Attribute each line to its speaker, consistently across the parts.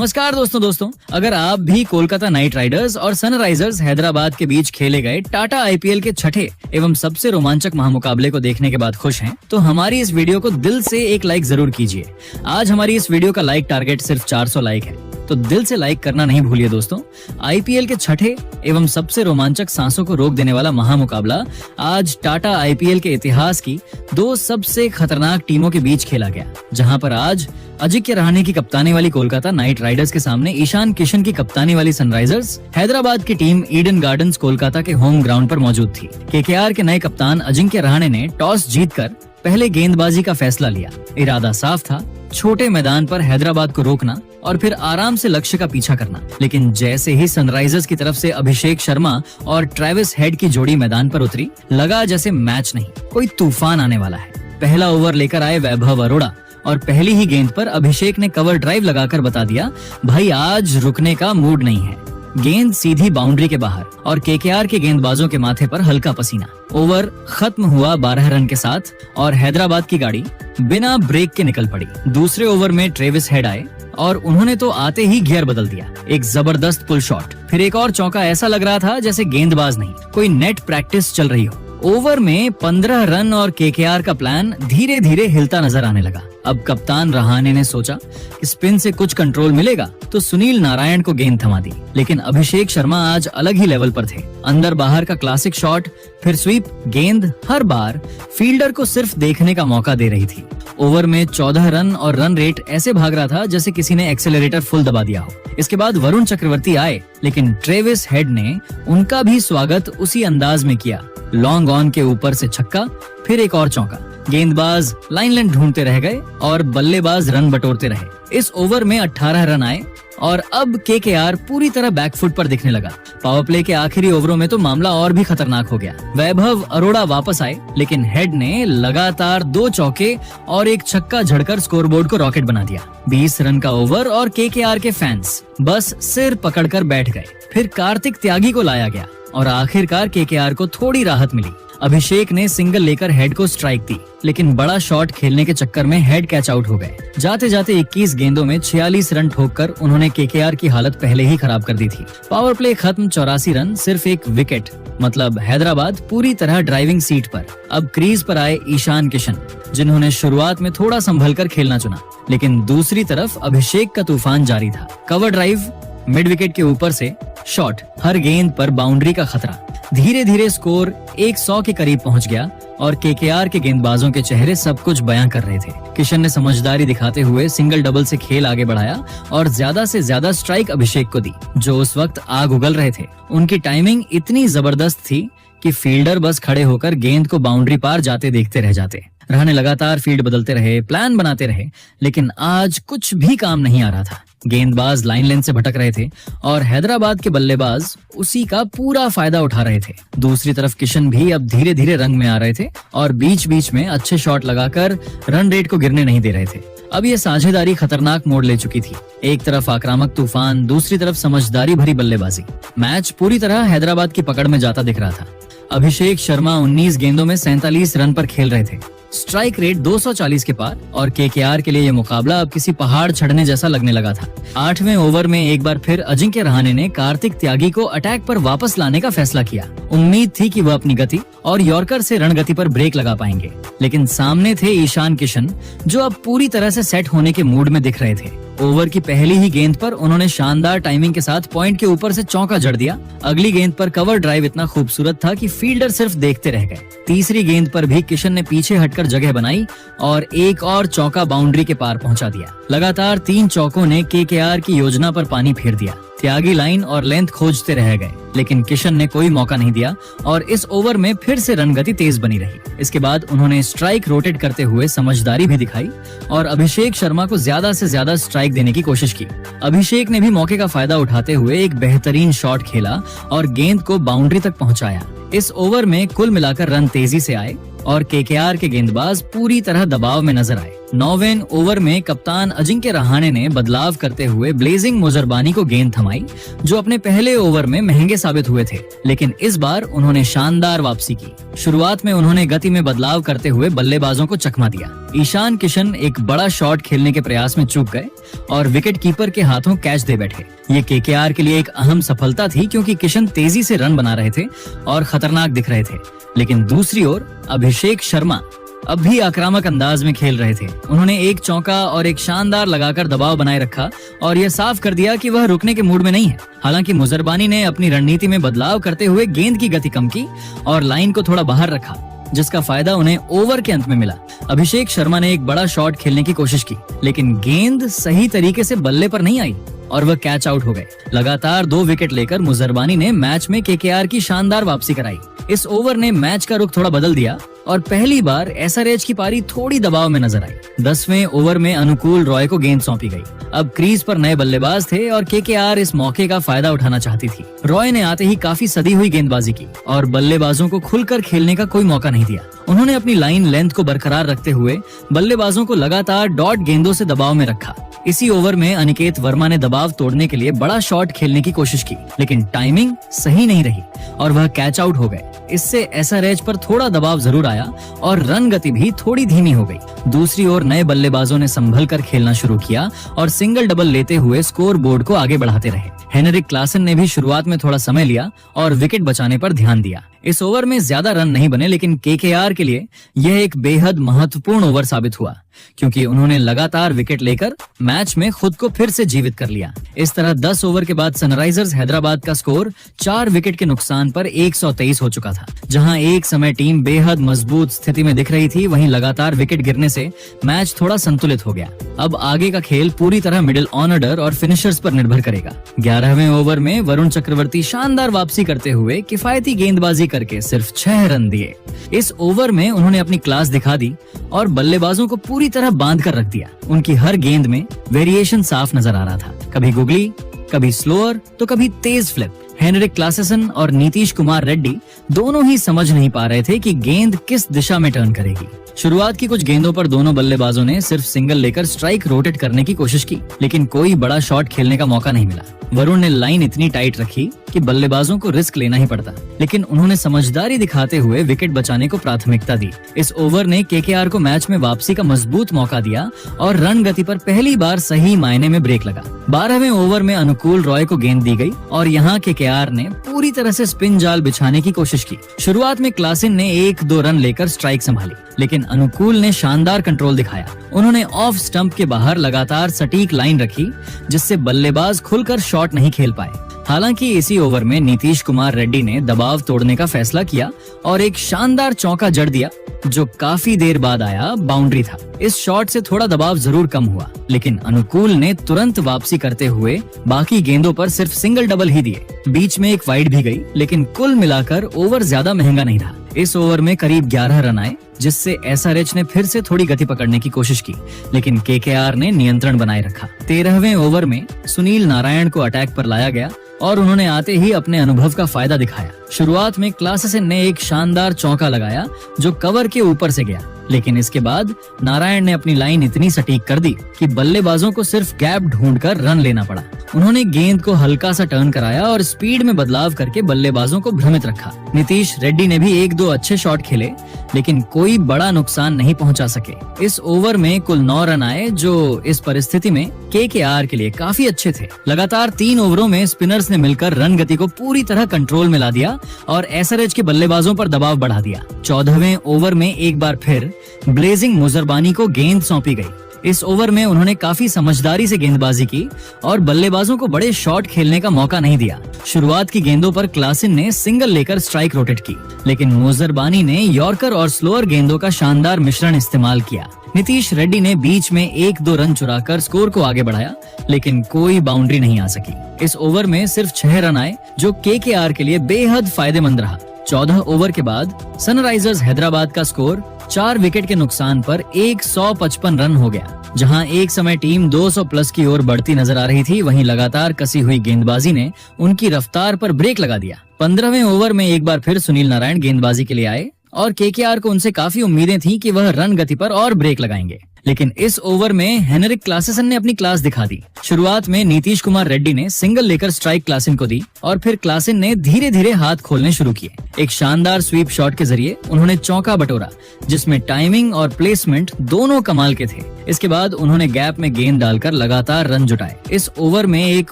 Speaker 1: नमस्कार दोस्तों, अगर आप भी कोलकाता नाइट राइडर्स और सनराइजर्स हैदराबाद के बीच खेले गए टाटा आईपीएल के छठे एवं सबसे रोमांचक महामुकाबले को देखने के बाद खुश हैं, तो हमारी इस वीडियो को दिल से एक लाइक जरूर कीजिए। आज हमारी इस वीडियो का लाइक टारगेट सिर्फ 400 लाइक है, तो दिल से लाइक करना नहीं भूलिए दोस्तों। आईपीएल के छठे एवं सबसे रोमांचक सांसों को रोक देने वाला महामुकाबला आज टाटा आईपीएल के इतिहास की दो सबसे खतरनाक टीमों के बीच खेला गया, जहां पर आज अजिंक्य रहाणे की कप्तानी वाली कोलकाता नाइट राइडर्स के सामने ईशान किशन की कप्तानी वाली सनराइजर्स हैदराबाद की टीम ईडन गार्डन्स कोलकाता के होम ग्राउंड पर मौजूद थी। केकेआर के नए कप्तान अजिंक्य रहाणे ने टॉस जीतकर पहले गेंदबाजी का फैसला लिया। इरादा साफ था, छोटे मैदान पर हैदराबाद को रोकना और फिर आराम से लक्ष्य का पीछा करना। लेकिन जैसे ही सनराइजर्स की तरफ से अभिषेक शर्मा और ट्रेविस हेड की जोड़ी मैदान पर उतरी, लगा जैसे मैच नहीं, कोई तूफान आने वाला है। पहला ओवर लेकर आए वैभव अरोड़ा और पहली ही गेंद पर अभिषेक ने कवर ड्राइव लगाकर बता दिया, भाई आज रुकने का मूड नहीं है। गेंद सीधी बाउंड्री के बाहर और केकेआर के गेंदबाजों के माथे पर हल्का पसीना। ओवर खत्म हुआ 12 रन के साथ और हैदराबाद की गाड़ी बिना ब्रेक के निकल पड़ी। दूसरे ओवर में ट्रेविस हेड आए और उन्होंने तो आते ही गियर बदल दिया। एक जबरदस्त पुल शॉट, फिर एक और चौका। ऐसा लग रहा था जैसे गेंदबाज नहीं, कोई नेट प्रैक्टिस चल रही हो। ओवर में 15 रन और केकेआर का प्लान धीरे धीरे हिलता नजर आने लगा। अब कप्तान रहाणे ने सोचा स्पिन से कुछ कंट्रोल मिलेगा, तो सुनील नारायण को गेंद थमा दी। लेकिन अभिषेक शर्मा आज अलग ही लेवल पर थे। अंदर बाहर का क्लासिक शॉट, फिर स्वीप। गेंद हर बार फील्डर को सिर्फ देखने का मौका दे रही थी। ओवर में 14 रन और रन रेट ऐसे भाग रहा था जैसे किसी ने एक्सेलरेटर फुल दबा दिया हो। इसके बाद वरुण चक्रवर्ती आए, लेकिन ट्रेविस हेड ने उनका भी स्वागत उसी अंदाज में किया। लॉन्ग ऑन के ऊपर से छक्का, फिर एक और चौका। गेंदबाज लाइन लेंथ ढूंढते रह गए और बल्लेबाज रन बटोरते रहे। इस ओवर में 18 रन आए और अब केकेआर पूरी तरह बैकफुट पर दिखने लगा। पावर प्ले के आखिरी ओवरों में तो मामला और भी खतरनाक हो गया। वैभव अरोड़ा वापस आए, लेकिन हेड ने लगातार 2 चौके और एक छक्का झड़कर स्कोरबोर्ड को रॉकेट बना दिया। 20 रन का ओवर और केकेआर के फैंस बस सिर पकड़कर बैठ गए। फिर कार्तिक त्यागी को लाया गया और आखिरकार केकेआर को थोड़ी राहत मिली। अभिषेक ने सिंगल लेकर हेड को स्ट्राइक दी, लेकिन बड़ा शॉट खेलने के चक्कर में हेड कैच आउट हो गए। जाते जाते 21 गेंदों में 46 रन ठोककर उन्होंने केकेआर की हालत पहले ही खराब कर दी थी। पावर प्ले खत्म, 84 रन, सिर्फ एक विकेट। मतलब हैदराबाद पूरी तरह ड्राइविंग सीट पर। अब क्रीज पर आए ईशान किशन, जिन्होंने शुरुआत में थोड़ा संभल कर खेलना चुना, लेकिन दूसरी तरफ अभिषेक का तूफान जारी था। कवर ड्राइव, मिड विकेट के ऊपर से शॉट, हर गेंद पर बाउंड्री का खतरा। धीरे धीरे स्कोर 100 के करीब पहुंच गया और केकेआर के गेंदबाजों के चेहरे सब कुछ बयां कर रहे थे। किशन ने समझदारी दिखाते हुए सिंगल डबल से खेल आगे बढ़ाया और ज्यादा से ज्यादा स्ट्राइक अभिषेक को दी, जो उस वक्त आग उगल रहे थे। उनकी टाइमिंग इतनी जबरदस्त थी कि फील्डर बस खड़े होकर गेंद को बाउंड्री पार जाते देखते रह जाते। रहाणे लगातार फील्ड बदलते रहे, प्लान बनाते रहे, लेकिन आज कुछ भी काम नहीं आ रहा था। गेंदबाज लाइन लेंथ से भटक रहे थे और हैदराबाद के बल्लेबाज उसी का पूरा फायदा उठा रहे थे। दूसरी तरफ किशन भी अब धीरे धीरे रंग में आ रहे थे और बीच बीच में अच्छे शॉट लगाकर रन रेट को गिरने नहीं दे रहे थे। अब ये साझेदारी खतरनाक मोड़ ले चुकी थी। एक तरफ आक्रामक तूफान, दूसरी तरफ समझदारी भरी बल्लेबाजी। मैच पूरी तरह हैदराबाद की पकड़ में जाता दिख रहा था। अभिषेक शर्मा 19 गेंदों में 47 रन पर खेल रहे थे। स्ट्राइक रेट 240 के पार और केकेआर के लिए ये मुकाबला अब किसी पहाड़ चढ़ने जैसा लगने लगा था। 8वें ओवर में एक बार फिर अजिंक्य रहाणे ने कार्तिक त्यागी को अटैक पर वापस लाने का फैसला किया। उम्मीद थी कि वह अपनी गति और यॉर्कर से रणगति पर ब्रेक लगा पाएंगे, लेकिन सामने थे ईशान किशन, जो अब पूरी तरह से सेट होने के मूड में दिख रहे थे। ओवर की पहली ही गेंद पर उन्होंने शानदार टाइमिंग के साथ पॉइंट के ऊपर से चौका जड़ दिया। अगली गेंद पर कवर ड्राइव इतना खूबसूरत था कि फील्डर सिर्फ देखते रह गए। तीसरी गेंद पर भी किशन ने पीछे हटकर जगह बनाई और एक और चौका बाउंड्री के पार पहुंचा दिया। लगातार 3 चौकों ने केकेआर की योजना पर पानी फेर दिया। त्यागी लाइन और लेंथ खोजते रह गए, लेकिन किशन ने कोई मौका नहीं दिया और इस ओवर में फिर से रन गति तेज बनी रही। इसके बाद उन्होंने स्ट्राइक रोटेट करते हुए समझदारी भी दिखाई और अभिषेक शर्मा को ज्यादा से ज्यादा स्ट्राइक देने की कोशिश की। अभिषेक ने भी मौके का फायदा उठाते हुए एक बेहतरीन शॉट खेला और गेंद को बाउंड्री तक पहुंचाया। इस ओवर में कुल मिलाकर रन तेजी से आए और केकेआर के गेंदबाज पूरी तरह दबाव में नजर आए। 9वें ओवर में कप्तान अजिंक्य रहाणे ने बदलाव करते हुए ब्लेजिंग मुजरबानी को गेंद थमाई, जो अपने पहले ओवर में महंगे साबित हुए थे, लेकिन इस बार उन्होंने शानदार वापसी की। शुरुआत में उन्होंने गति में बदलाव करते हुए बल्लेबाजों को चकमा दिया। ईशान किशन एक बड़ा शॉट खेलने के प्रयास में चूक गए और विकेट कीपर के हाथों कैच दे बैठे। ये केकेआर के लिए एक अहम सफलता थी, क्योंकि किशन तेजी से रन बना रहे थे और खतरनाक दिख रहे थे। लेकिन दूसरी ओर अभिषेक शर्मा अब भी आक्रामक अंदाज में खेल रहे थे। उन्होंने एक चौका और एक शानदार लगाकर दबाव बनाए रखा और यह साफ कर दिया कि वह रुकने के मूड में नहीं है। हालांकि मुजरबानी ने अपनी रणनीति में बदलाव करते हुए गेंद की गति कम की और लाइन को थोड़ा बाहर रखा, जिसका फायदा उन्हें ओवर के अंत में मिला। अभिषेक शर्मा ने एक बड़ा शॉट खेलने की कोशिश की, लेकिन गेंद सही तरीके से बल्ले पर नहीं आई और वह कैच आउट हो गए। लगातार 2 विकेट लेकर मुजरबानी ने मैच में केकेआर की शानदार वापसी कराई। इस ओवर ने मैच का रुख थोड़ा बदल दिया और पहली बार एसआरएच की पारी थोड़ी दबाव में नजर आई। 10वें ओवर में अनुकूल रॉय को गेंद सौंपी गई। अब क्रीज पर नए बल्लेबाज थे और केकेआर इस मौके का फायदा उठाना चाहती थी। रॉय ने आते ही काफी सदी हुई गेंदबाजी की और बल्लेबाजों को खुलकर खेलने का कोई मौका नहीं दिया। उन्होंने अपनी लाइन लेंथ को बरकरार रखते हुए बल्लेबाजों को लगातार डॉट गेंदों से दबाव में रखा। इसी ओवर में अनिकेत वर्मा ने दबाव तोड़ने के लिए बड़ा शॉट खेलने की कोशिश की, लेकिन टाइमिंग सही नहीं रही और वह कैच आउट हो गए। इससे एसआरएच पर थोड़ा दबाव जरूर आया और रन गति भी थोड़ी धीमी हो गई। दूसरी ओर नए बल्लेबाजों ने संभल कर खेलना शुरू किया और सिंगल डबल लेते हुए स्कोर बोर्ड को आगे बढ़ाते रहे। हेनरिक क्लासन ने भी शुरुआत में थोड़ा समय लिया और विकेट बचाने पर ध्यान दिया। इस ओवर में ज्यादा रन नहीं बने, लेकिन केकेआर के लिए यह एक बेहद महत्वपूर्ण ओवर साबित हुआ, क्योंकि उन्होंने लगातार विकेट लेकर मैच में खुद को फिर से जीवित कर लिया। इस तरह 10 ओवर के बाद सनराइजर्स हैदराबाद का स्कोर 4 विकेट के नुकसान पर 123 हो चुका था। जहां एक समय टीम बेहद मजबूत स्थिति में दिख रही थी, वहीं लगातार विकेट गिरने से मैच थोड़ा संतुलित हो गया। अब आगे का खेल पूरी तरह मिडिल ऑर्डर और फिनिशर्स पर निर्भर करेगा। 11वें ओवर में वरुण चक्रवर्ती शानदार वापसी करते हुए किफायती गेंदबाजी करके सिर्फ 6 रन दिए। इस ओवर में उन्होंने अपनी क्लास दिखा दी और बल्लेबाजों को पूरी तरह बांध कर रख दिया। उनकी हर गेंद में वेरिएशन साफ नजर आ रहा था, कभी गुगली, कभी स्लोअर तो कभी तेज फ्लिप। हेनरिक क्लासेसन और नीतीश कुमार रेड्डी दोनों ही समझ नहीं पा रहे थे कि गेंद किस दिशा में टर्न करेगी। शुरुआत की कुछ गेंदों पर दोनों बल्लेबाजों ने सिर्फ सिंगल लेकर स्ट्राइक रोटेट करने की कोशिश की, लेकिन कोई बड़ा शॉट खेलने का मौका नहीं मिला। वरुण ने लाइन इतनी टाइट रखी कि बल्लेबाजों को रिस्क लेना ही पड़ता, लेकिन उन्होंने समझदारी दिखाते हुए विकेट बचाने को प्राथमिकता दी। इस ओवर ने केकेआर को मैच में वापसी का मजबूत मौका दिया और रन गति पर पहली बार सही मायने में ब्रेक लगा। 12वें ओवर में अनुकूल रॉय को गेंद दी गई और यहाँ केकेआर ने पूरी तरह से स्पिन जाल बिछाने की कोशिश की। शुरुआत में क्लासिन ने 1-2 रन लेकर स्ट्राइक संभाली, लेकिन अनुकूल ने शानदार कंट्रोल दिखाया। उन्होंने ऑफ स्टंप के बाहर लगातार सटीक लाइन रखी, जिससे बल्लेबाज खुलकर शॉट नहीं खेल पाए। हालांकि इसी ओवर में नीतीश कुमार रेड्डी ने दबाव तोड़ने का फैसला किया और एक शानदार चौका जड़ दिया, जो काफी देर बाद आया बाउंड्री था। इस शॉट से थोड़ा दबाव जरूर कम हुआ, लेकिन अनुकूल ने तुरंत वापसी करते हुए बाकी गेंदों पर सिर्फ सिंगल डबल ही दिए। बीच में एक वाइड भी गई, लेकिन कुल मिलाकर ओवर ज्यादा महंगा नहीं रहा। इस ओवर में करीब 11 रन आए, जिससे एसआरएच ने फिर से थोड़ी गति पकड़ने की कोशिश की, लेकिन केकेआर ने नियंत्रण बनाए रखा। 13वें ओवर में सुनील नारायण को अटैक पर लाया गया और उन्होंने आते ही अपने अनुभव का फायदा दिखाया। शुरुआत में क्लासेसन ने एक शानदार चौका लगाया जो कवर के ऊपर से गया, लेकिन इसके बाद नारायण ने अपनी लाइन इतनी सटीक कर दी कि बल्लेबाजों को सिर्फ गैप ढूंढकर रन लेना पड़ा। उन्होंने गेंद को हल्का सा टर्न कराया और स्पीड में बदलाव करके बल्लेबाजों को भ्रमित रखा। नीतीश रेड्डी ने भी 1-2 अच्छे शॉट खेले, लेकिन कोई बड़ा नुकसान नहीं पहुंचा सके। इस ओवर में कुल 9 रन आए, जो इस परिस्थिति में केकेआर के लिए काफी अच्छे थे। लगातार 3 ओवरों में स्पिनर्स ने मिलकर रन गति को पूरी तरह कंट्रोल में ला दिया और एसआरएच के बल्लेबाजों पर दबाव बढ़ा दिया। 14वें ओवर में एक बार फिर ब्लेजिंग मुजरबानी को गेंद सौंपी गई। इस ओवर में उन्होंने काफी समझदारी से गेंदबाजी की और बल्लेबाजों को बड़े शॉट खेलने का मौका नहीं दिया। शुरुआत की गेंदों पर क्लासिन ने सिंगल लेकर स्ट्राइक रोटेट की, लेकिन मुजरबानी ने यॉर्कर और स्लोअर गेंदों का शानदार मिश्रण इस्तेमाल किया। नीतीश रेड्डी ने बीच में 1-2 रन चुराकर स्कोर को आगे बढ़ाया, लेकिन कोई बाउंड्री नहीं आ सकी। इस ओवर में सिर्फ 6 रन आए, जो केकेआर के लिए बेहद फायदेमंद रहा। 14 ओवर के बाद सनराइजर्स हैदराबाद का स्कोर 4 विकेट के नुकसान पर 155 रन हो गया। जहां एक समय टीम 200 प्लस की ओर बढ़ती नजर आ रही थी, वहीं लगातार कसी हुई गेंदबाजी ने उनकी रफ्तार पर ब्रेक लगा दिया। 15वें ओवर में एक बार फिर सुनील नारायण गेंदबाजी के लिए आए और केकेआर को उनसे काफी उम्मीदें थी कि वह रन गति पर और ब्रेक लगाएंगे, लेकिन इस ओवर में हेनरिक क्लासेसन ने अपनी क्लास दिखा दी। शुरुआत में नीतीश कुमार रेड्डी ने सिंगल लेकर स्ट्राइक क्लासेन को दी और फिर क्लासेन ने धीरे धीरे हाथ खोलने शुरू किए। एक शानदार स्वीप शॉट के जरिए उन्होंने चौका बटोरा, जिसमें टाइमिंग और प्लेसमेंट दोनों कमाल के थे। इसके बाद उन्होंने गैप में गेंद डालकर लगातार रन जुटाए। इस ओवर में एक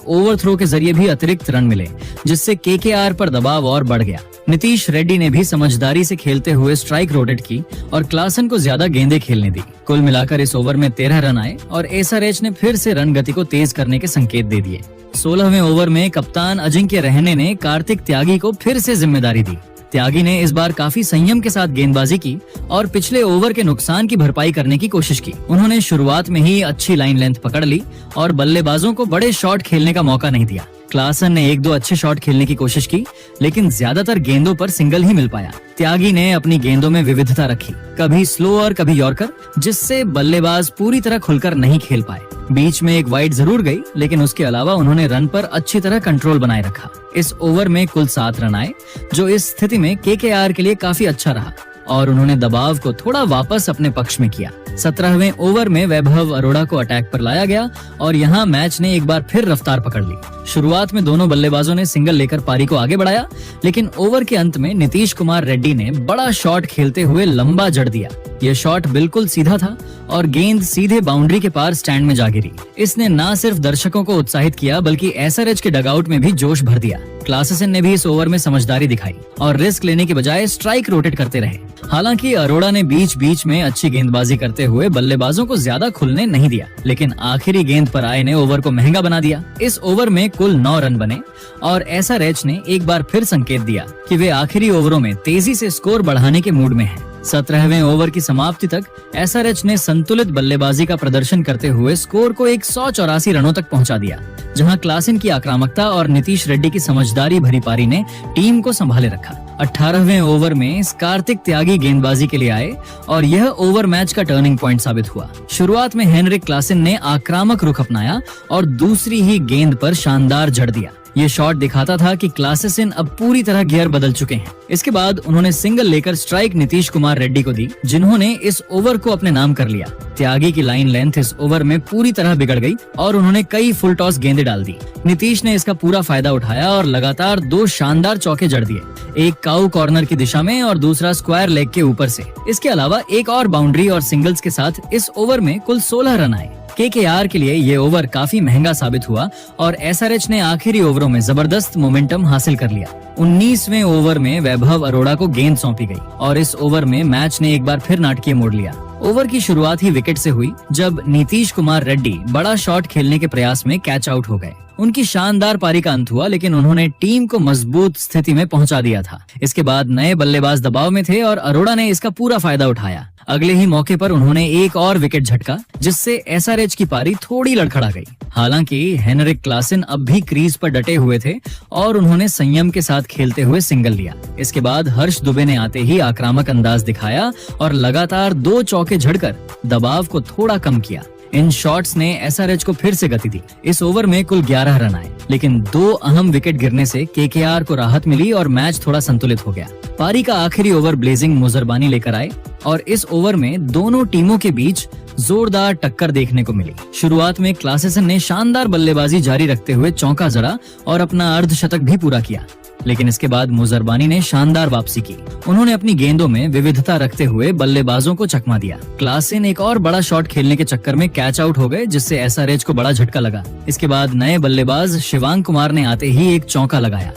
Speaker 1: ओवरथ्रो के जरिए भी अतिरिक्त रन मिले, जिससे केकेआर पर दबाव और बढ़ गया। नीतीश रेड्डी ने भी समझदारी से खेलते हुए स्ट्राइक रोटेट की और क्लासन को ज्यादा गेंदें खेलने दी। कुल मिलाकर इस ओवर में 13 रन आए और एसआरएच ने फिर से रन गति को तेज करने के संकेत दे दिए। 16वें ओवर में कप्तान अजिंक्य रहाणे ने कार्तिक त्यागी को फिर से जिम्मेदारी दी। त्यागी ने इस बार काफी संयम के साथ गेंदबाजी की और पिछले ओवर के नुकसान की भरपाई करने की कोशिश की। उन्होंने शुरुआत में ही अच्छी लाइन लेंथ पकड़ ली और बल्लेबाजों को बड़े शॉट खेलने का मौका नहीं दिया। क्लासन ने 1-2 अच्छे शॉट खेलने की कोशिश की, लेकिन ज्यादातर गेंदों पर सिंगल ही मिल पाया। त्यागी ने अपनी गेंदों में विविधता रखी, कभी स्लो और कभी यॉर्कर, जिससे बल्लेबाज पूरी तरह खुलकर नहीं खेल पाए। बीच में एक वाइड जरूर गई, लेकिन उसके अलावा उन्होंने रन पर अच्छी तरह कंट्रोल बनाए रखा। इस ओवर में कुल 7 रन आए, जो इस स्थिति में केकेआर के लिए काफी अच्छा रहा और उन्होंने दबाव को थोड़ा वापस अपने पक्ष में किया। 17वें ओवर में वैभव अरोड़ा को अटैक पर लाया गया और यहाँ मैच ने एक बार फिर रफ्तार पकड़ ली। शुरुआत में दोनों बल्लेबाजों ने सिंगल लेकर पारी को आगे बढ़ाया, लेकिन ओवर के अंत में नीतीश कुमार रेड्डी ने बड़ा शॉट खेलते हुए लंबा जड़ दिया। यह शॉट बिल्कुल सीधा था और गेंद सीधे बाउंड्री के पार स्टैंड में जा गिरी। इसने न सिर्फ दर्शकों को उत्साहित किया, बल्कि एसआरएच के डगआउट में भी जोश भर दिया। क्लासेसन ने भी इस ओवर में समझदारी दिखाई और रिस्क लेने के बजाय स्ट्राइक रोटेट करते रहे। हालांकि अरोड़ा ने बीच बीच में अच्छी गेंदबाजी करते हुए बल्लेबाजों को ज्यादा खुलने नहीं दिया, लेकिन आखिरी गेंद पर आए ने ओवर को महंगा बना दिया। इस ओवर में कुल 9 रन बने और एसआरएच ने एक बार फिर संकेत दिया कि वे आखिरी ओवरों में तेजी से स्कोर बढ़ाने के मूड में हैं। 17वें ओवर की समाप्ति तक एसआरएच ने संतुलित बल्लेबाजी का प्रदर्शन करते हुए स्कोर को 184 रनों तक पहुंचा दिया, जहां क्लासेन की आक्रामकता और नीतीश रेड्डी की समझदारी भरी पारी ने टीम को संभाले रखा। 18वें ओवर में कार्तिक त्यागी गेंदबाजी के लिए आए और यह ओवर मैच का टर्निंग पॉइंट साबित हुआ। शुरुआत में हेनरिक क्लासेन ने आक्रामक रुख अपनाया और दूसरी ही गेंद पर शानदार जड़ दिया। ये शॉट दिखाता था कि क्लासेसन अब पूरी तरह गियर बदल चुके हैं। इसके बाद उन्होंने सिंगल लेकर स्ट्राइक नीतीश कुमार रेड्डी को दी, जिन्होंने इस ओवर को अपने नाम कर लिया। त्यागी की लाइन लेंथ इस ओवर में पूरी तरह बिगड़ गई और उन्होंने कई फुल टॉस गेंदें डाल दी। नीतीश ने इसका पूरा फायदा उठाया और लगातार 2 शानदार चौके जड़ दिए, एक काऊ कॉर्नर की दिशा में और दूसरा स्क्वायर लेग के ऊपर से। इसके अलावा एक और बाउंड्री और सिंगल्स के साथ इस ओवर में कुल 16 रन आए। केकेआर के लिए ये ओवर काफी महंगा साबित हुआ और एसआरएच ने आखिरी ओवरों में जबरदस्त मोमेंटम हासिल कर लिया। 19वें ओवर में वैभव अरोड़ा को गेंद सौंपी गई और इस ओवर में मैच ने एक बार फिर नाटकीय मोड़ लिया। ओवर की शुरुआत ही विकेट से हुई, जब नीतीश कुमार रेड्डी बड़ा शॉट खेलने के प्रयास में कैच आउट हो गए। उनकी शानदार पारी का अंत हुआ, लेकिन उन्होंने टीम को मजबूत स्थिति में पहुंचा दिया था। इसके बाद नए बल्लेबाज दबाव में थे और अरोड़ा ने इसका पूरा फायदा उठाया। अगले ही मौके पर उन्होंने एक और विकेट झटका, जिससे एसआरएच की पारी थोड़ी लड़खड़ा गई। हालांकि हेनरिक क्लासेन अब भी क्रीज पर डटे हुए थे और उन्होंने संयम के साथ खेलते हुए सिंगल लिया। इसके बाद हर्ष दुबे ने आते ही आक्रामक अंदाज दिखाया और लगातार 2 चौके झड़कर दबाव को थोड़ा कम किया। इन शॉट्स ने एसआरएच को फिर से गति दी। इस ओवर में कुल 11 रन आए, लेकिन 2 अहम विकेट गिरने से केकेआर को राहत मिली और मैच थोड़ा संतुलित हो गया। पारी का आखिरी ओवर ब्लेजिंग मुजरबानी लेकर आए और इस ओवर में दोनों टीमों के बीच जोरदार टक्कर देखने को मिली। शुरुआत में क्लासेसन ने शानदार बल्लेबाजी जारी रखते हुए चौका जड़ा और अपना अर्धशतक भी पूरा किया, लेकिन इसके बाद मुजरबानी ने शानदार वापसी की। उन्होंने अपनी गेंदों में विविधता रखते हुए बल्लेबाजों को चकमा दिया। क्लासेन एक और बड़ा शॉट खेलने के चक्कर में कैच आउट हो गए, जिससे एसआरएच को बड़ा झटका लगा। इसके बाद नए बल्लेबाज शिवांग कुमार ने आते ही एक चौका लगाया,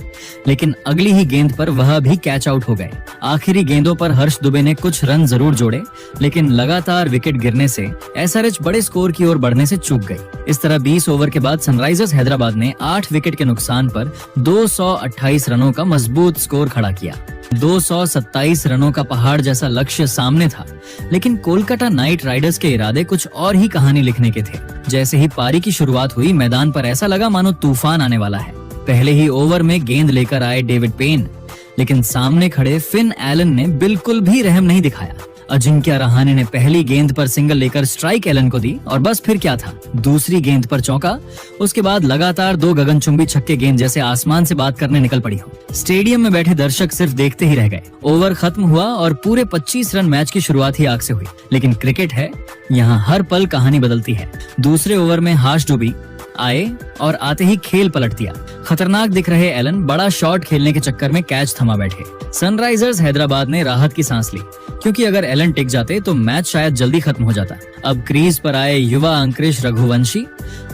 Speaker 1: लेकिन अगली ही गेंद पर वह भी कैच आउट हो गए। आखिरी गेंदों पर हर्ष दुबे ने कुछ रन जरूर जोड़े, लेकिन लगातार विकेट गिरने से एसआरएच बड़े स्कोर की ओर बढ़ने से चूक गई। इस तरह 20 ओवर के बाद सनराइजर्स हैदराबाद ने 8 विकेट के नुकसान पर 228 रनों का मजबूत स्कोर खड़ा किया। 227 रनों का पहाड़ जैसा लक्ष्य सामने था, लेकिन कोलकाता नाइट राइडर्स के इरादे कुछ और ही कहानी लिखने के थे। जैसे ही पारी की शुरुआत हुई, मैदान पर ऐसा लगा मानो तूफान आने वाला है। पहले ही ओवर में गेंद लेकर आए डेविड पेन, लेकिन सामने खड़े फिन एलन ने बिल्कुल भी रहम नहीं दिखाया। अजिंक्य रहाणे ने पहली गेंद पर सिंगल लेकर स्ट्राइक एलन को दी और बस फिर क्या था, दूसरी गेंद पर चौका। उसके बाद लगातार 2 गगनचुंबी छक्के गेंद जैसे आसमान से बात करने निकल पड़ी हो। स्टेडियम में बैठे दर्शक सिर्फ देखते ही रह गए। ओवर खत्म हुआ और पूरे 25 रन मैच की शुरुआत ही आग से हुई, लेकिन क्रिकेट है यहाँ हर पल कहानी बदलती है। दूसरे ओवर में हाश डूबी आए और आते ही खेल पलट दिया। खतरनाक दिख रहे एलन बड़ा शॉट खेलने के चक्कर में कैच थमा बैठे। सनराइजर्स हैदराबाद ने राहत की सांस ली, क्योंकि अगर एलन टिक जाते तो मैच शायद जल्दी खत्म हो जाता। अब क्रीज पर आए युवा अंकुरिश रघुवंशी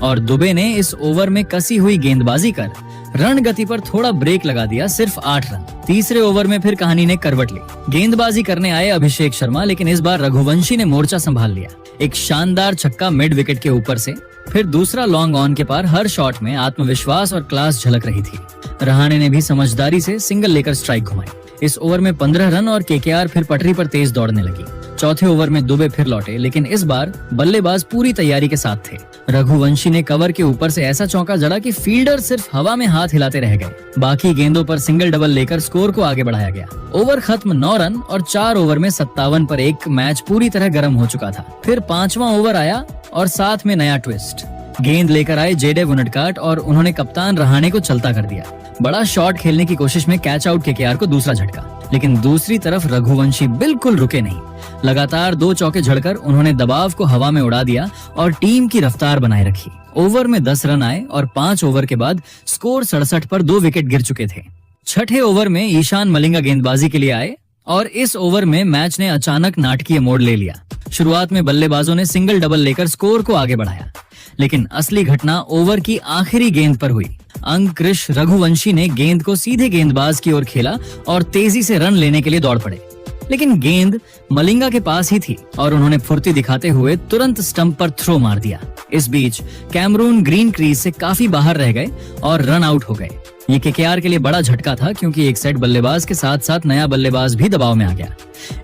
Speaker 1: और दुबे ने इस ओवर में कसी हुई गेंदबाजी कर रन गति पर थोड़ा ब्रेक लगा दिया, सिर्फ 8 रन। तीसरे ओवर में फिर कहानी ने करवट ली। गेंदबाजी करने आए अभिषेक शर्मा, लेकिन इस बार रघुवंशी ने मोर्चा संभाल लिया। एक शानदार छक्का मिड विकेट के ऊपर से, फिर दूसरा लॉन्ग ऑन के पार। हर शॉट में आत्मविश्वास और क्लास झलक रही थी। रहाणे ने भी समझदारी से सिंगल लेकर स्ट्राइक घुमाई। इस ओवर में 15 रन और केकेआर फिर पटरी पर तेज दौड़ने लगी। चौथे ओवर में दुबे फिर लौटे, लेकिन इस बार बल्लेबाज पूरी तैयारी के साथ थे। रघुवंशी ने कवर के ऊपर से ऐसा चौका जड़ा कि फील्डर सिर्फ हवा में हाथ हिलाते रह गए। बाकी गेंदों पर सिंगल डबल लेकर स्कोर को आगे बढ़ाया गया। ओवर खत्म 9 रन और 4 ओवर में 57 पर एक। मैच पूरी तरह गर्म हो चुका था। फिर 5वां ओवर आया और साथ में नया ट्विस्ट। गेंद लेकर आए जेडेव उनडकाट और उन्होंने कप्तान रहाणे को चलता कर दिया। बड़ा शॉट खेलने की कोशिश में कैच आउट केकेआर को दूसरा झटका, लेकिन दूसरी तरफ रघुवंशी बिल्कुल रुके नहीं। लगातार 2 चौके झड़कर उन्होंने दबाव को हवा में उड़ा दिया और टीम की रफ्तार बनाए रखी। ओवर में 10 रन आए और 5 ओवर के बाद स्कोर 67 पर 2 विकेट गिर चुके थे। छठे ओवर में ईशान मलिंगा गेंदबाजी के लिए आए और इस ओवर में मैच ने अचानक नाटकीय मोड़ ले लिया। शुरुआत में बल्लेबाजों ने सिंगल डबल लेकर स्कोर को आगे बढ़ाया, लेकिन असली घटना ओवर की आखिरी गेंद पर हुई। अंकुरिश रघुवंशी ने गेंद को सीधे गेंदबाज की ओर खेला और तेजी से रन लेने के लिए दौड़ पड़े, लेकिन गेंद मलिंगा के पास ही थी और उन्होंने फुर्ती दिखाते हुए तुरंत स्टंप पर थ्रो मार दिया। इस बीच कैमरून ग्रीन क्रीज से काफी बाहर रह गए और रन आउट हो गए। ये केकेआर के लिए बड़ा झटका था, क्योंकि एक सेट बल्लेबाज के साथ साथ नया बल्लेबाज भी दबाव में आ गया।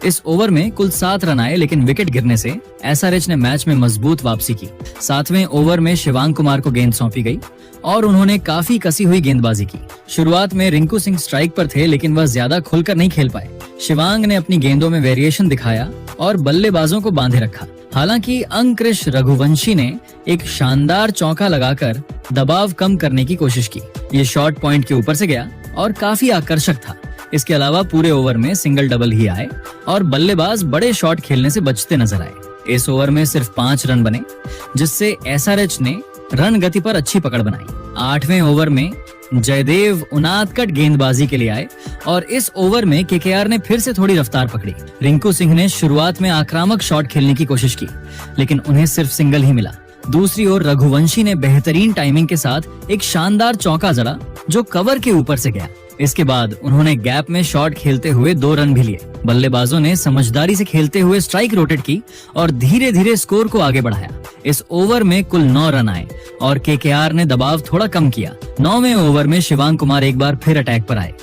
Speaker 1: इस ओवर में कुल 7 रन आए, लेकिन विकेट गिरने से एसआरएच ने मैच में मजबूत वापसी की। 7वें ओवर में शिवांग कुमार को गेंद सौंपी गई और उन्होंने काफी कसी हुई गेंदबाजी की। शुरुआत में रिंकू सिंह स्ट्राइक पर थे, लेकिन वह ज्यादा खुलकर नहीं खेल पाए। शिवांग ने अपनी गेंदों में वेरिएशन दिखाया और बल्लेबाजों को बांधे रखा। हालांकि अंकुरिश रघुवंशी ने एक शानदार चौका लगाकर दबाव कम करने की कोशिश की। ये शॉट पॉइंट के ऊपर से गया और काफी आकर्षक था। इसके अलावा पूरे ओवर में सिंगल डबल ही आए और बल्लेबाज बड़े शॉट खेलने से बचते नजर आए। इस ओवर में सिर्फ 5 रन बने, जिससे एसआरएच ने रन गति पर अच्छी पकड़ बनाई। 8वें ओवर में जयदेव उनादकट गेंदबाजी के लिए आए और इस ओवर में केकेआर ने फिर से थोड़ी रफ्तार पकड़ी। रिंकू सिंह ने शुरुआत में आक्रामक शॉट खेलने की कोशिश की, लेकिन उन्हें सिर्फ सिंगल ही मिला। दूसरी ओर रघुवंशी ने बेहतरीन टाइमिंग के साथ एक शानदार चौका जड़ा, जो कवर के ऊपर से गया। इसके बाद उन्होंने गैप में शॉट खेलते हुए 2 रन भी लिए। बल्लेबाजों ने समझदारी से खेलते हुए स्ट्राइक रोटेट की और धीरे धीरे स्कोर को आगे बढ़ाया। इस ओवर में कुल 9 रन आए और केकेआर ने दबाव थोड़ा कम किया। 9वें ओवर में शिवांग कुमार एक बार फिर अटैक पर आए,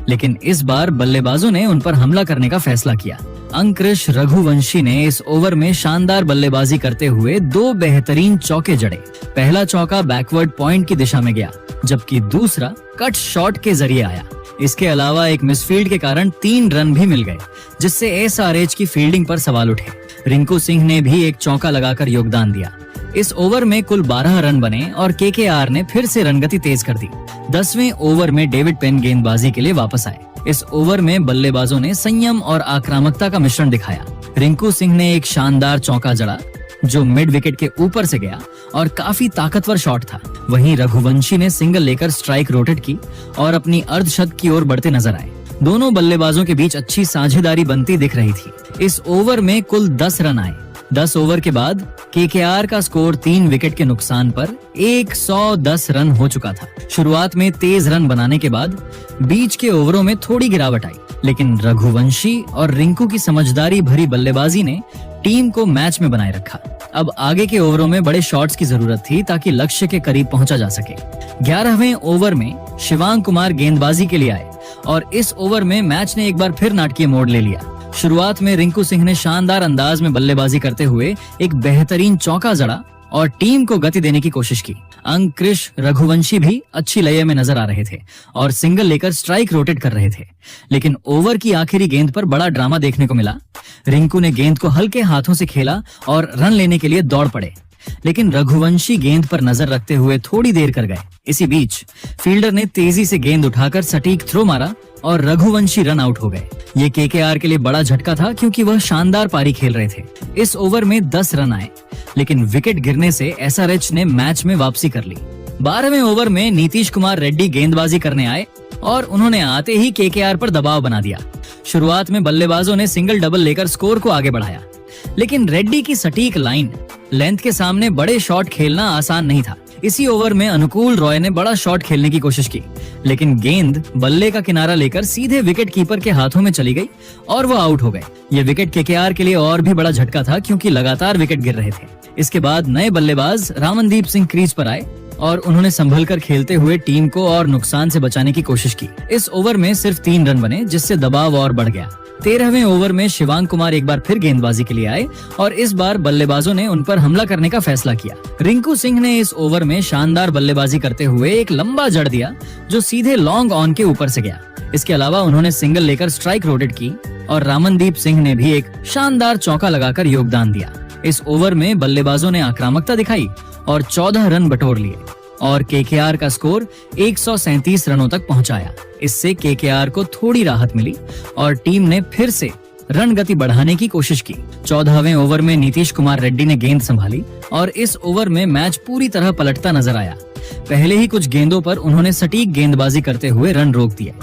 Speaker 1: लेकिन इस बार बल्लेबाजों ने उन पर हमला करने का फैसला किया। अंकुरिश रघुवंशी ने इस ओवर में शानदार बल्लेबाजी करते हुए 2 बेहतरीन चौके जड़े। पहला चौका बैकवर्ड पॉइंट की दिशा में गया, जबकि दूसरा कट शॉट के जरिए आया। इसके अलावा एक मिसफील्ड के कारण 3 रन भी मिल गए, जिससे एसआरएच की फील्डिंग पर सवाल उठे। रिंकू सिंह ने भी एक चौका लगाकर योगदान दिया। इस ओवर में कुल 12 रन बने और केकेआर ने फिर से रनगति तेज कर दी। 10वें ओवर में डेविड पेन गेंदबाजी के लिए वापस आए। इस ओवर में बल्लेबाजों ने संयम और आक्रामकता का मिश्रण दिखाया। रिंकू सिंह ने एक शानदार चौका जड़ा, जो मिड विकेट के ऊपर से गया और काफी ताकतवर शॉट था। वहीं रघुवंशी ने सिंगल लेकर स्ट्राइक रोटेट की और अपनी अर्धशतक की ओर बढ़ते नजर आए। दोनों बल्लेबाजों के बीच अच्छी साझेदारी बनती दिख रही थी। इस ओवर में कुल 10 रन आए। 10 ओवर के बाद केकेआर का स्कोर 3 विकेट के नुकसान पर 110 रन हो चुका था। शुरुआत में तेज रन बनाने के बाद बीच के ओवरों में थोड़ी गिरावट आई, लेकिन रघुवंशी और रिंकू की समझदारी भरी बल्लेबाजी ने टीम को मैच में बनाए रखा। अब आगे के ओवरों में बड़े शॉट्स की जरूरत थी, ताकि लक्ष्य के करीब पहुंचा जा सके। 11वें ओवर में शिवांग कुमार गेंदबाजी के लिए आए और इस ओवर में मैच ने एक बार फिर नाटकीय मोड़ ले लिया। शुरुआत में रिंकू सिंह ने शानदार अंदाज में बल्लेबाजी करते हुए एक बेहतरीन चौका जड़ा और टीम को गति देने की कोशिश की। अंकुरिश रघुवंशी भी अच्छी लय में नजर आ रहे थे और सिंगल लेकर स्ट्राइक रोटेट कर रहे थे, लेकिन ओवर की आखिरी गेंद पर बड़ा ड्रामा देखने को मिला। रिंकू ने गेंद को हल्के हाथों से खेला और रन लेने के लिए दौड़ पड़े, लेकिन रघुवंशी गेंद पर नजर रखते हुए थोड़ी देर कर गए। इसी बीच फील्डर ने तेजी से गेंद उठाकर सटीक थ्रो मारा और रघुवंशी रन आउट हो गए। ये केकेआर के लिए बड़ा झटका था क्योंकि वह शानदार पारी खेल रहे थे। इस ओवर में 10 रन आए, लेकिन विकेट गिरने से एसआरएच ने मैच में वापसी कर ली। 12वें ओवर में नीतीश कुमार रेड्डी गेंदबाजी करने आए और उन्होंने आते ही केकेआर पर दबाव बना दिया। शुरुआत में बल्लेबाजों ने सिंगल डबल लेकर स्कोर को आगे बढ़ाया, लेकिन रेड्डी की सटीक लाइन लेंथ के सामने बड़े शॉट खेलना आसान नहीं था। इसी ओवर में अनुकूल रॉय ने बड़ा शॉट खेलने की कोशिश की, लेकिन गेंद बल्ले का किनारा लेकर सीधे विकेट कीपर के हाथों में चली गई और वो आउट हो गए। ये विकेट केकेआर के लिए और भी बड़ा झटका था क्योंकि लगातार विकेट गिर रहे थे। इसके बाद नए बल्लेबाज रामनदीप सिंह क्रीज पर आए और उन्होंने संभल कर खेलते हुए टीम को और नुकसान से बचाने की कोशिश की। इस ओवर में सिर्फ 3 रन बने, जिससे दबाव और बढ़ गया। 13वें ओवर में शिवांग कुमार एक बार फिर गेंदबाजी के लिए आए और इस बार बल्लेबाजों ने उन पर हमला करने का फैसला किया। रिंकू सिंह ने इस ओवर में शानदार बल्लेबाजी करते हुए एक लंबा जड़ दिया जो सीधे लॉन्ग ऑन के ऊपर से गया। इसके अलावा उन्होंने सिंगल लेकर स्ट्राइक रोटेट की और रामनदीप सिंह ने भी एक शानदार चौका लगाकर योगदान दिया। इस ओवर में बल्लेबाजों ने आक्रामकता दिखाई और 14 रन बटोर लिए और केकेआर का स्कोर 137 रनों तक पहुंचाया। इससे केकेआर को थोड़ी राहत मिली और टीम ने फिर से रन गति बढ़ाने की कोशिश की। 14वें ओवर में नीतीश कुमार रेड्डी ने गेंद संभाली और इस ओवर में मैच पूरी तरह पलटता नजर आया। पहले ही कुछ गेंदों पर उन्होंने सटीक गेंदबाजी करते हुए रन रोक दिए।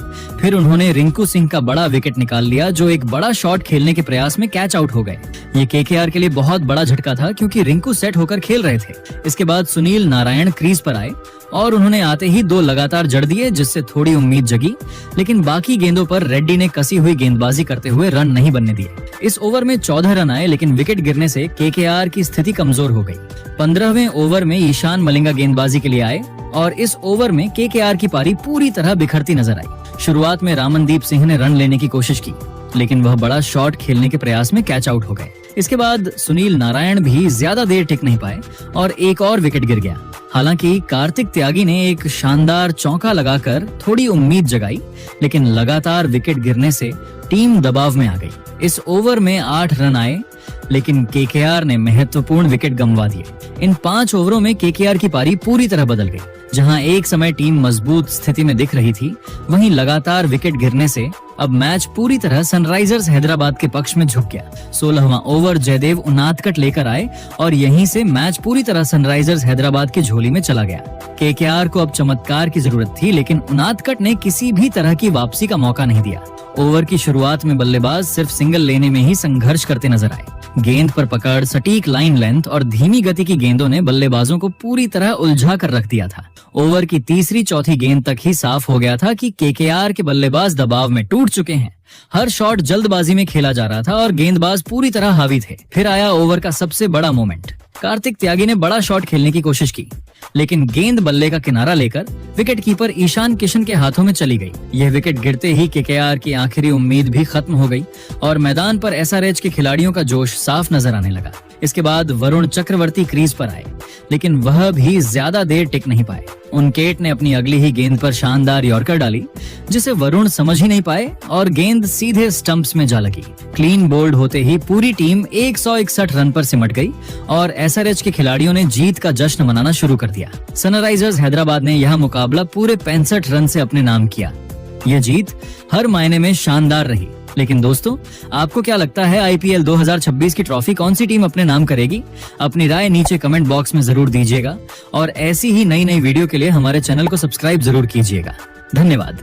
Speaker 1: फिर उन्होंने रिंकू सिंह का बड़ा विकेट निकाल लिया जो एक बड़ा शॉट खेलने के प्रयास में कैच आउट हो गए। ये केकेआर के लिए बहुत बड़ा झटका था क्योंकि रिंकू सेट होकर खेल रहे थे। इसके बाद सुनील नारायण क्रीज पर आए और उन्होंने आते ही 2 लगातार जड़ दिए, जिससे थोड़ी उम्मीद जगी, लेकिन बाकी गेंदों पर रेड्डी ने कसी हुई गेंदबाजी करते हुए रन नहीं बनने दिए। इस ओवर में 14 रन आए, लेकिन विकेट गिरने से केकेआर की स्थिति कमजोर हो गई। 15वें ओवर में ईशान मलिंगा गेंदबाजी के लिए आए और इस ओवर में केकेआर की पारी पूरी तरह बिखरती नजर आई। शुरुआत में रामनदीप सिंह ने रन लेने की कोशिश की, लेकिन वह बड़ा शॉट खेलने के प्रयास में कैच आउट हो गए। इसके बाद सुनील नारायण भी ज्यादा देर टिक नहीं पाए और एक और विकेट गिर गया। हालांकि कार्तिक त्यागी ने एक शानदार चौका लगाकर थोड़ी उम्मीद जगाई, लेकिन लगातार विकेट गिरने से टीम दबाव में आ गई। इस ओवर में 8 रन आए, लेकिन केकेआर ने महत्वपूर्ण विकेट गंवा दिए। इन 5 ओवरों में केकेआर की पारी पूरी तरह बदल गई। जहां एक समय टीम मजबूत स्थिति में दिख रही थी, वहीं लगातार विकेट गिरने से अब मैच पूरी तरह सनराइजर्स हैदराबाद के पक्ष में झुक गया। 16वां ओवर जयदेव उनादकट लेकर आए और यहीं से मैच पूरी तरह सनराइजर्स हैदराबाद की झोली में चला गया। केकेआर को अब चमत्कार की जरूरत थी, लेकिन उनादकट ने किसी भी तरह की वापसी का मौका नहीं दिया। ओवर की शुरुआत में बल्लेबाज सिर्फ सिंगल लेने में ही संघर्ष करते नजर आए। गेंद पर पकड़, सटीक लाइन लेंथ और धीमी गति की गेंदों ने बल्लेबाजों को पूरी तरह उलझा कर रख दिया था। ओवर की तीसरी चौथी गेंद तक ही साफ हो गया था कि केकेआर के बल्लेबाज दबाव में टूट चुके हैं। हर शॉट जल्दबाजी में खेला जा रहा था और गेंदबाज पूरी तरह हावी थे। फिर आया ओवर का सबसे बड़ा मोमेंट। कार्तिक त्यागी ने बड़ा शॉट खेलने की कोशिश की, लेकिन गेंद बल्ले का किनारा लेकर विकेट कीपर ईशान किशन के हाथों में चली गई। यह विकेट गिरते ही केकेआर की आखिरी उम्मीद भी खत्म हो गई और मैदान पर एसआरएच के खिलाड़ियों का जोश साफ नजर आने लगा। इसके बाद वरुण चक्रवर्ती क्रीज पर आए, लेकिन वह भी ज्यादा देर टिक नहीं पाए। उनकेट ने अपनी अगली ही गेंद पर शानदार यॉर्कर डाली, जिसे वरुण समझ ही नहीं पाए और गेंद सीधे स्टंप्स में जा लगी। क्लीन बोल्ड होते ही पूरी टीम 161 रन पर सिमट गई और एसआरएच के खिलाड़ियों ने जीत का जश्न मनाना शुरू कर दिया। सनराइजर्स हैदराबाद ने यह मुकाबला पूरे 65 रन से अपने नाम किया। यह जीत हर मायने में शानदार रही। लेकिन दोस्तों, आपको क्या लगता है आईपीएल 2026 की ट्रॉफी कौन सी टीम अपने नाम करेगी? अपनी राय नीचे कमेंट बॉक्स में जरूर दीजिएगा और ऐसी ही नई नई वीडियो के लिए हमारे चैनल को सब्सक्राइब जरूर कीजिएगा। धन्यवाद।